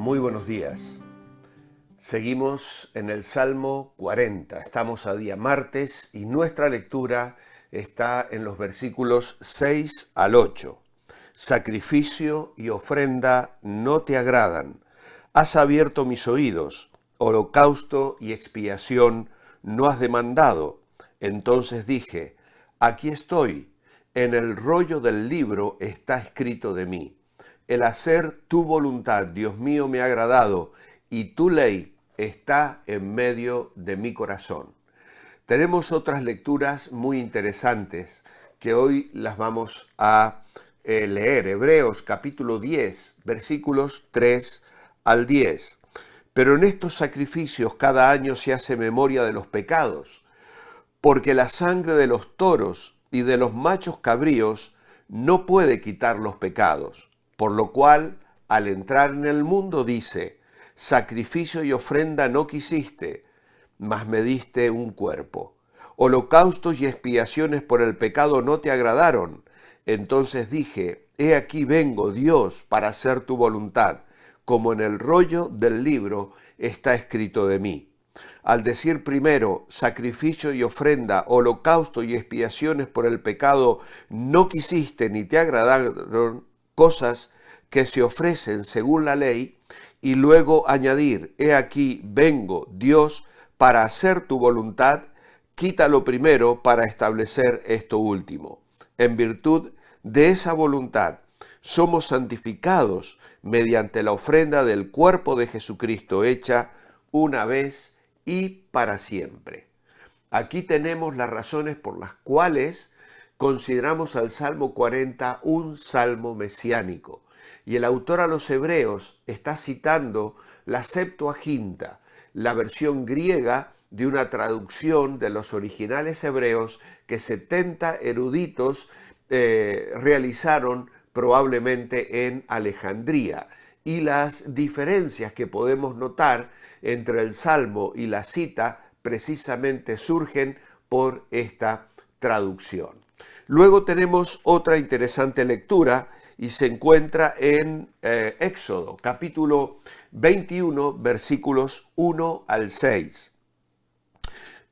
Muy buenos días. Seguimos en el Salmo 40. Estamos a día martes y nuestra lectura está en los versículos 6 al 8. Sacrificio y ofrenda no te agradan. Has abierto mis oídos. Holocausto y expiación no has demandado. Entonces dije, aquí estoy. En el rollo del libro está escrito de mí. El hacer tu voluntad, Dios mío, me ha agradado, y tu ley está en medio de mi corazón. Tenemos otras lecturas muy interesantes que hoy las vamos a leer. Hebreos capítulo 10, versículos 3 al 10. Pero en estos sacrificios cada año se hace memoria de los pecados, porque la sangre de los toros y de los machos cabríos no puede quitar los pecados. Por lo cual, al entrar en el mundo, dice, sacrificio y ofrenda no quisiste, mas me diste un cuerpo. Holocaustos y expiaciones por el pecado no te agradaron. Entonces dije, he aquí vengo, Dios, para hacer tu voluntad, como en el rollo del libro está escrito de mí. Al decir primero, sacrificio y ofrenda, holocausto y expiaciones por el pecado no quisiste ni te agradaron, cosas que se ofrecen según la ley, y luego añadir, he aquí vengo, Dios, para hacer tu voluntad, quítalo primero para establecer esto último. En virtud de esa voluntad, somos santificados mediante la ofrenda del cuerpo de Jesucristo hecha una vez y para siempre. Aquí tenemos las razones por las cuales consideramos al Salmo 40 un salmo mesiánico. Y el autor a los hebreos está citando la Septuaginta, la versión griega de una traducción de los originales hebreos que 70 eruditos realizaron probablemente en Alejandría. Y las diferencias que podemos notar entre el salmo y la cita precisamente surgen por esta traducción. Luego tenemos otra interesante lectura y se encuentra en Éxodo, capítulo 21, versículos 1 al 6.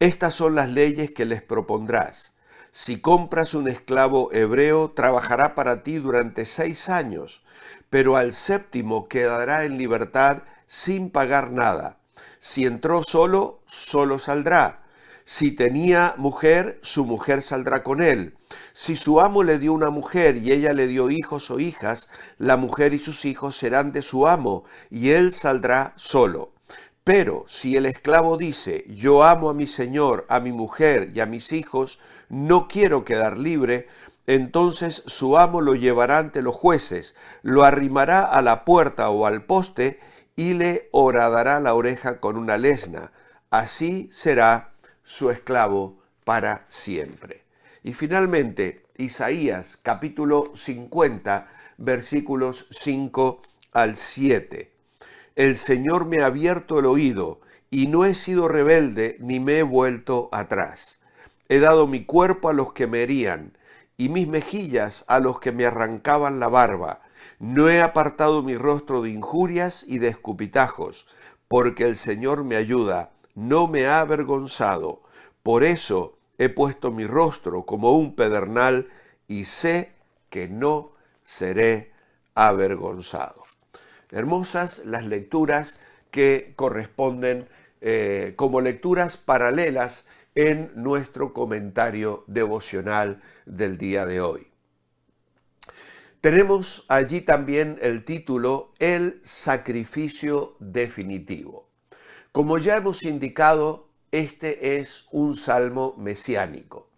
Estas son las leyes que les propondrás. Si compras un esclavo hebreo, trabajará para ti durante 6 años, pero al séptimo quedará en libertad sin pagar nada. Si entró solo, solo saldrá. Si tenía mujer, su mujer saldrá con él. Si su amo le dio una mujer y ella le dio hijos o hijas, la mujer y sus hijos serán de su amo, y él saldrá solo. Pero si el esclavo dice, yo amo a mi señor, a mi mujer y a mis hijos, no quiero quedar libre, entonces su amo lo llevará ante los jueces, lo arrimará a la puerta o al poste y le horadará la oreja con una lesna. Así será su esclavo para siempre. Y finalmente, Isaías capítulo 50, versículos 5 al 7. El Señor me ha abierto el oído, y no he sido rebelde, ni me he vuelto atrás. He dado mi cuerpo a los que me herían, y mis mejillas a los que me arrancaban la barba. No he apartado mi rostro de injurias y de escupitajos, porque el Señor me ayuda, no me ha avergonzado. Por eso he puesto mi rostro como un pedernal y sé que no seré avergonzado. Hermosas las lecturas que corresponden como lecturas paralelas en nuestro comentario devocional del día de hoy. Tenemos allí también el título El sacrificio definitivo. Como ya hemos indicado, este es un salmo mesiánico.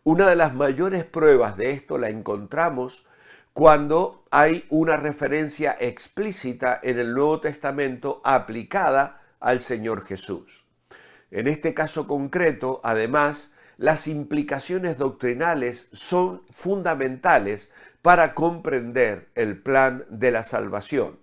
Una de las mayores pruebas de esto la encontramos cuando hay una referencia explícita en el Nuevo Testamento aplicada al Señor Jesús. En este caso concreto, además, las implicaciones doctrinales son fundamentales para comprender el plan de la salvación.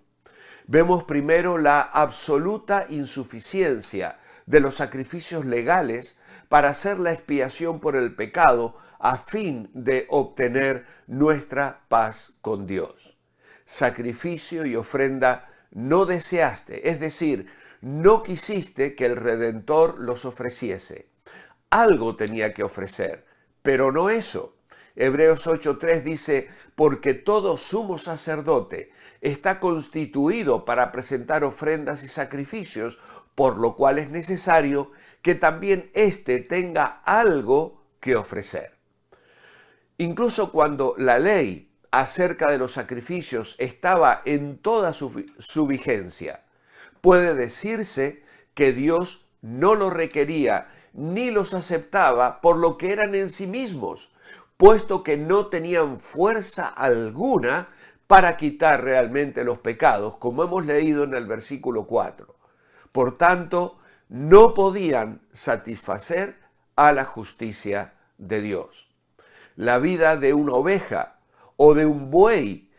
Vemos primero la absoluta insuficiencia de los sacrificios legales para hacer la expiación por el pecado a fin de obtener nuestra paz con Dios. Sacrificio y ofrenda no deseaste, es decir, no quisiste que el Redentor los ofreciese. Algo tenía que ofrecer, pero no eso. Hebreos 8:3 dice, porque todo sumo sacerdote está constituido para presentar ofrendas y sacrificios, por lo cual es necesario que también éste tenga algo que ofrecer. Incluso cuando la ley acerca de los sacrificios estaba en toda su vigencia, puede decirse que Dios no los requería ni los aceptaba por lo que eran en sí mismos, puesto que no tenían fuerza alguna para quitar realmente los pecados, como hemos leído en el versículo 4. Por tanto, no podían satisfacer a la justicia de Dios. La vida de una oveja o de un buey,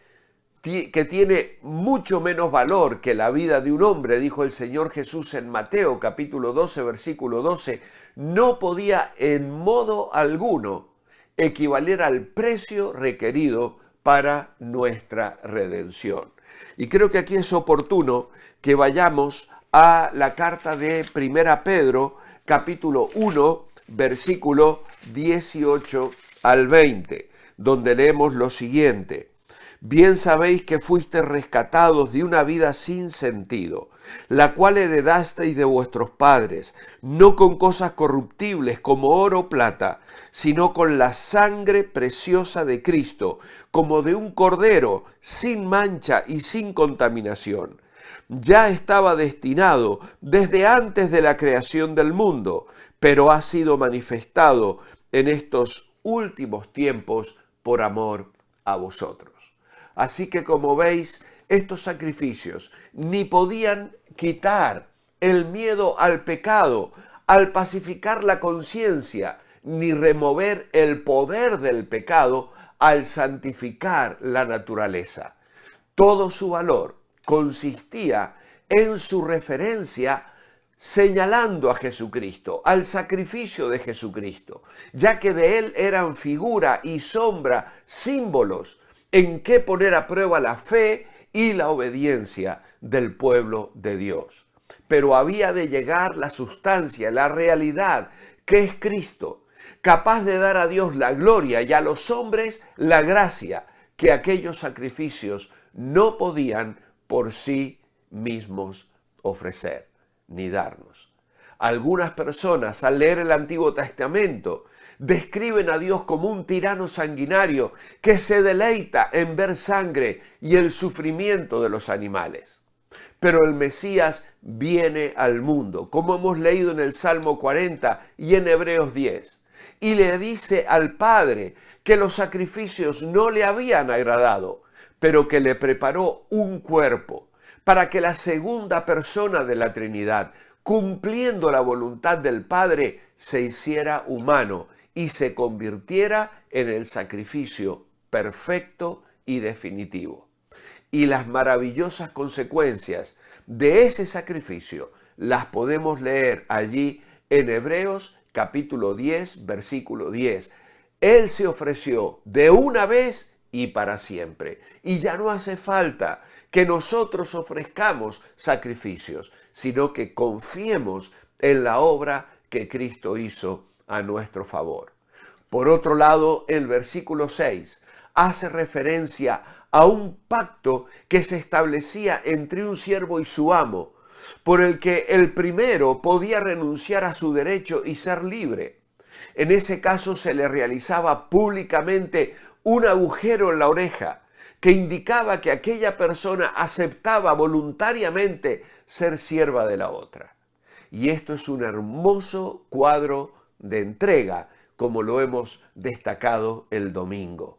que tiene mucho menos valor que la vida de un hombre, dijo el Señor Jesús en Mateo capítulo 12, versículo 12, no podía en modo alguno equivaler al precio requerido para nuestra redención. Y creo que aquí es oportuno que vayamos a la carta de 1 Pedro, capítulo 1, versículo 18 al 20, donde leemos lo siguiente. Bien sabéis que fuisteis rescatados de una vida sin sentido, la cual heredasteis de vuestros padres, no con cosas corruptibles como oro o plata, sino con la sangre preciosa de Cristo, como de un cordero, sin mancha y sin contaminación. Ya estaba destinado desde antes de la creación del mundo, pero ha sido manifestado en estos últimos tiempos por amor a vosotros. Así que, como veis, estos sacrificios ni podían quitar el miedo al pecado, al pacificar la conciencia, ni remover el poder del pecado al santificar la naturaleza. Todo su valor consistía en su referencia señalando a Jesucristo, al sacrificio de Jesucristo, ya que de él eran figura y sombra, símbolos en que poner a prueba la fe y la obediencia del pueblo de Dios. Pero había de llegar la sustancia, la realidad, que es Cristo, capaz de dar a Dios la gloria y a los hombres la gracia que aquellos sacrificios no podían por sí mismos ofrecer ni darnos. Algunas personas, al leer el Antiguo Testamento, describen a Dios como un tirano sanguinario que se deleita en ver sangre y el sufrimiento de los animales. Pero el Mesías viene al mundo, como hemos leído en el Salmo 40 y en Hebreos 10, y le dice al Padre que los sacrificios no le habían agradado, pero que le preparó un cuerpo para que la segunda persona de la Trinidad, cumpliendo la voluntad del Padre, se hiciera humano y se convirtiera en el sacrificio perfecto y definitivo. Y las maravillosas consecuencias de ese sacrificio las podemos leer allí en Hebreos capítulo 10, versículo 10. Él se ofreció de una vez y para siempre. Y ya no hace falta que nosotros ofrezcamos sacrificios, sino que confiemos en la obra que Cristo hizo a nuestro favor. Por otro lado, el versículo 6 hace referencia a un pacto que se establecía entre un siervo y su amo, por el que el primero podía renunciar a su derecho y ser libre. En ese caso se le realizaba públicamente un agujero en la oreja, que indicaba que aquella persona aceptaba voluntariamente ser sierva de la otra. Y esto es un hermoso cuadro de entrega, como lo hemos destacado el domingo.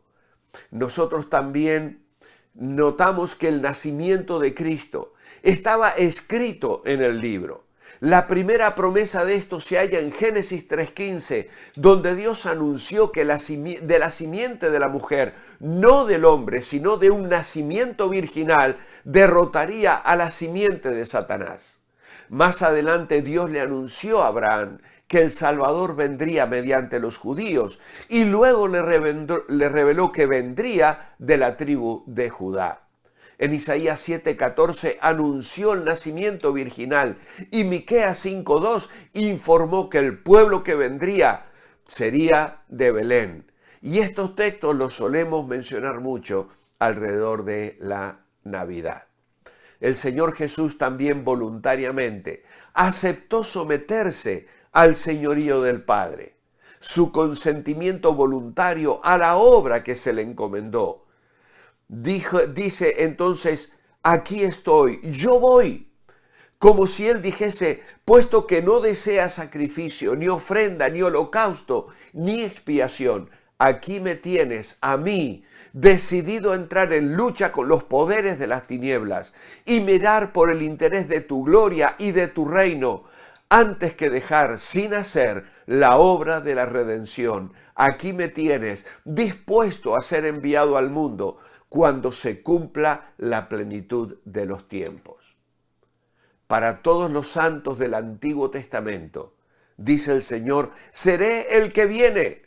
Nosotros también notamos que el nacimiento de Cristo estaba escrito en el libro. La primera promesa de esto se halla en Génesis 3:15, donde Dios anunció que de la simiente de la mujer, no del hombre, sino de un nacimiento virginal, derrotaría a la simiente de Satanás. Más adelante Dios le anunció a Abraham que el Salvador vendría mediante los judíos y luego le reveló que vendría de la tribu de Judá. En Isaías 7:14 anunció el nacimiento virginal y Miqueas 5:2 informó que el pueblo que vendría sería de Belén. Y estos textos los solemos mencionar mucho alrededor de la Navidad. El Señor Jesús también voluntariamente aceptó someterse al señorío del Padre, su consentimiento voluntario a la obra que se le encomendó. Dice entonces, aquí estoy, yo voy. Como si él dijese, puesto que no desea sacrificio, ni ofrenda, ni holocausto, ni expiación, aquí me tienes, a mí, decidido a entrar en lucha con los poderes de las tinieblas y mirar por el interés de tu gloria y de tu reino, antes que dejar sin hacer la obra de la redención. Aquí me tienes, dispuesto a ser enviado al mundo cuando se cumpla la plenitud de los tiempos. Para todos los santos del Antiguo Testamento, dice el Señor, seré el que viene.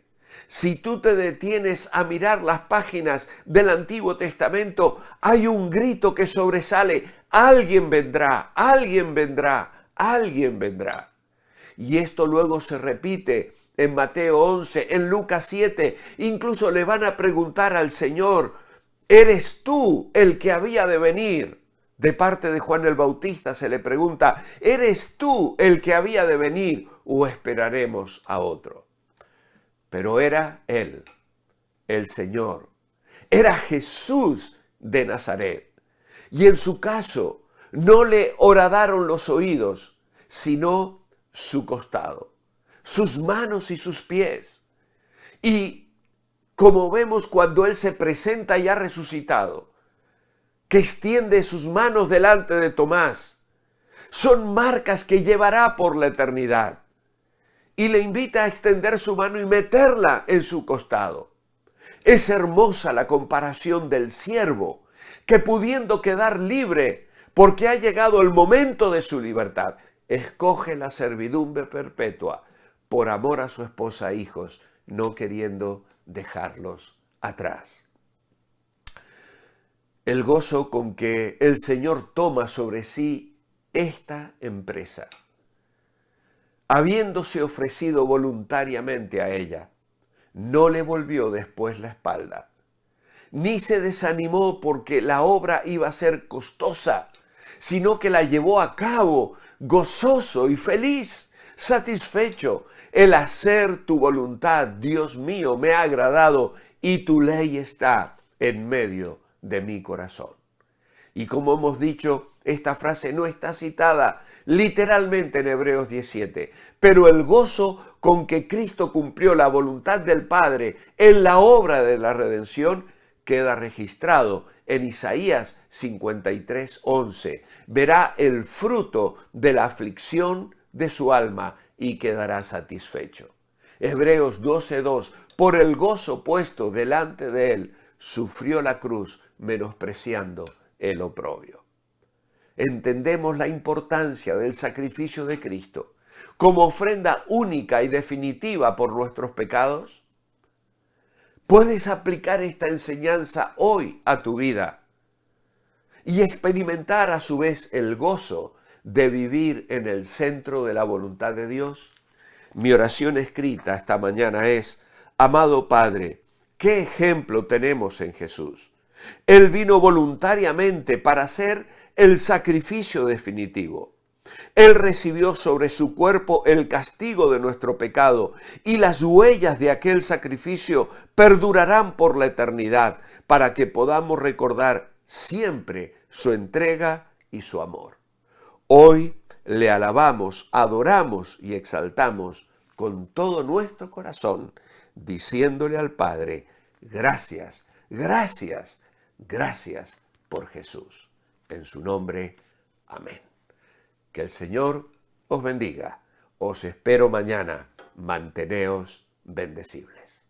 Si tú te detienes a mirar las páginas del Antiguo Testamento, hay un grito que sobresale, alguien vendrá, alguien vendrá, alguien vendrá. Y esto luego se repite en Mateo 11, en Lucas 7, incluso le van a preguntar al Señor, ¿eres tú el que había de venir? De parte de Juan el Bautista se le pregunta, ¿eres tú el que había de venir o esperaremos a otro? Pero era Él, el Señor, era Jesús de Nazaret. Y en su caso no le horadaron los oídos, sino su costado, sus manos y sus pies. Y como vemos cuando Él se presenta ya resucitado, que extiende sus manos delante de Tomás, son marcas que llevará por la eternidad. Y le invita a extender su mano y meterla en su costado. Es hermosa la comparación del siervo, que pudiendo quedar libre, porque ha llegado el momento de su libertad, escoge la servidumbre perpetua por amor a su esposa e hijos, no queriendo dejarlos atrás. El gozo con que el Señor toma sobre sí esta empresa, habiéndose ofrecido voluntariamente a ella, no le volvió después la espalda, ni se desanimó porque la obra iba a ser costosa, sino que la llevó a cabo gozoso y feliz, satisfecho. El hacer tu voluntad, Dios mío, me ha agradado y tu ley está en medio de mi corazón. Y como hemos dicho, esta frase no está citada literalmente en Hebreos 17, pero el gozo con que Cristo cumplió la voluntad del Padre en la obra de la redención queda registrado en Isaías 53:11. Verá el fruto de la aflicción de su alma y quedará satisfecho. Hebreos 12:2, por el gozo puesto delante de él, sufrió la cruz, menospreciando el oprobio. Entendemos la importancia del sacrificio de Cristo como ofrenda única y definitiva por nuestros pecados. Puedes aplicar esta enseñanza hoy a tu vida y experimentar a su vez el gozo de vivir en el centro de la voluntad de Dios. Mi oración escrita esta mañana es, amado Padre, ¿qué ejemplo tenemos en Jesús? Él vino voluntariamente para hacer el sacrificio definitivo. Él recibió sobre su cuerpo el castigo de nuestro pecado y las huellas de aquel sacrificio perdurarán por la eternidad para que podamos recordar siempre su entrega y su amor. Hoy le alabamos, adoramos y exaltamos con todo nuestro corazón, diciéndole al Padre, gracias, gracias, gracias por Jesús. En su nombre, amén. Que el Señor os bendiga. Os espero mañana. Manteneos bendecibles.